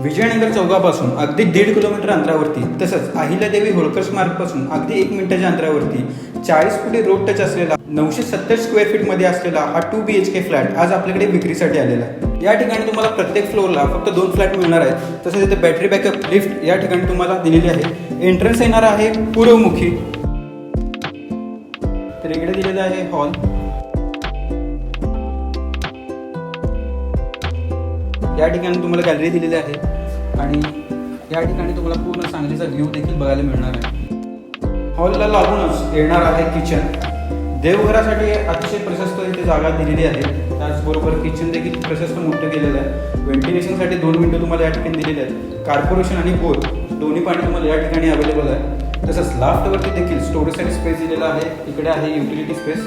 विजयनगर चौकापासून अगदी 1.5 किलोमीटर अंतरावरती, तसंच अहिल्यादेवी होळकर स्मारकपासून अगदी 1 मिनिटाच्या अंतरावरती 40 फुटी रोड टच असलेला 970 स्क्वेअर फीटमध्ये असलेला हा 2 BHK फ्लॅट आज आपल्याकडे विक्रीसाठी आलेला आहे. या ठिकाणी तुम्हाला प्रत्येक फ्लोअरला फक्त 2 फ्लॅट मिळणार आहेत. तसंच इथे बॅटरी बॅकअप लिफ्ट या ठिकाणी तुम्हाला दिलेली आहे. एंट्रन्स येणार आहे पूर्वमुखी. तर इकडे दिलेला आहे हॉल. या ठिकाणी तुम्हाला गॅलरी दिलेली आहे आणि या ठिकाणी तुम्हाला पूर्ण सांगलीचा व्ह्यू देखील बघायला मिळणार आहे. हॉलला लागूनच येणार आहे किचन. देवघरासाठी अतिशय प्रशस्त इथे जागा दिलेली आहे. त्याचबरोबर किचन देखील प्रशस्त मोठं केलेलं आहे. व्हेंटिलेशनसाठी 2 विंडो तुम्हाला या ठिकाणी दिलेले आहेत. कॉर्पोरेशन आणि बोर दोन्ही पाणी तुम्हाला या ठिकाणी अवेलेबल आहे. तसंच लाफ्टवरती देखील स्टोरेजसाठी स्पेस दिलेला आहे. इकडे आहे युटिलिटी स्पेस.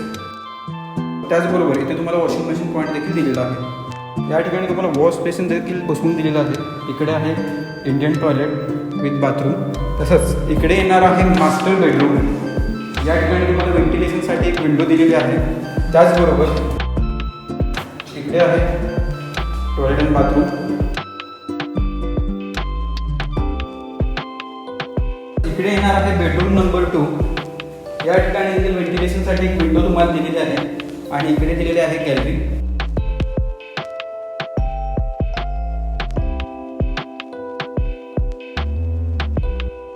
त्याचबरोबर इथे तुम्हाला वॉशिंग मशीन पॉईंट देखील दिलेला आहे. या ठिकाणी तुम्हाला वॉश बेसिन देखील बसवून दिलेलं आहे. इकडे आहे इंडियन टॉयलेट विथ बाथरूम. तसंच इकडे येणार आहे मास्टर बेडरूम. या ठिकाणी तुम्हाला व्हेंटिलेशनसाठी एक विंडो दिलेली आहे. त्याचबरोबर इकडे आहे टॉयलेट अँड बाथरूम. इकडे येणार आहे बेडरूम नंबर 2. या ठिकाणी व्हेंटिलेशनसाठी एक विंडो तुम्हाला दिलेली आहे आणि इकडे दिलेली आहे गॅलरी.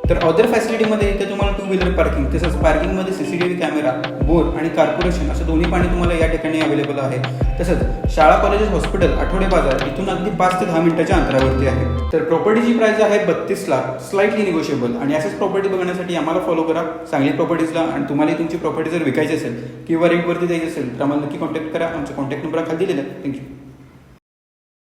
तर अदर फॅसिलिटीमध्ये इथे तुम्हाला 2 व्हीलर पार्किंग, तसंच पार्किंगमध्ये CCTV कॅमेरा, बोर आणि कॉर्पोरेशन असं दोन्ही पाणी तुम्हाला या ठिकाणी अवेलेबल आहे. तसंच शाळा, कॉलेजेस, हॉस्पिटल, आठवडे बाजार इथून अगदी 5 ते 10 मिनिटाच्या अंतरावरती आहे. तर प्रॉपर्टीची प्राइस आहे 32 लाख, स्लाइटली निगोशिएबल. आणि अशाच प्रॉपर्टी बघण्यासाठी आम्हाला फॉलो करा सांगली प्रॉपर्टीजला. आणि तुम्हाला तुमची प्रॉपर्टी जर विकायची असेल किंवा रेंटवरती द्यायची असेल तर आम्हाला नक्की कॉन्टॅक्ट करा. आमचा कॉन्टॅक्ट नंबर खाली दिलेला आहे. थँक्यू.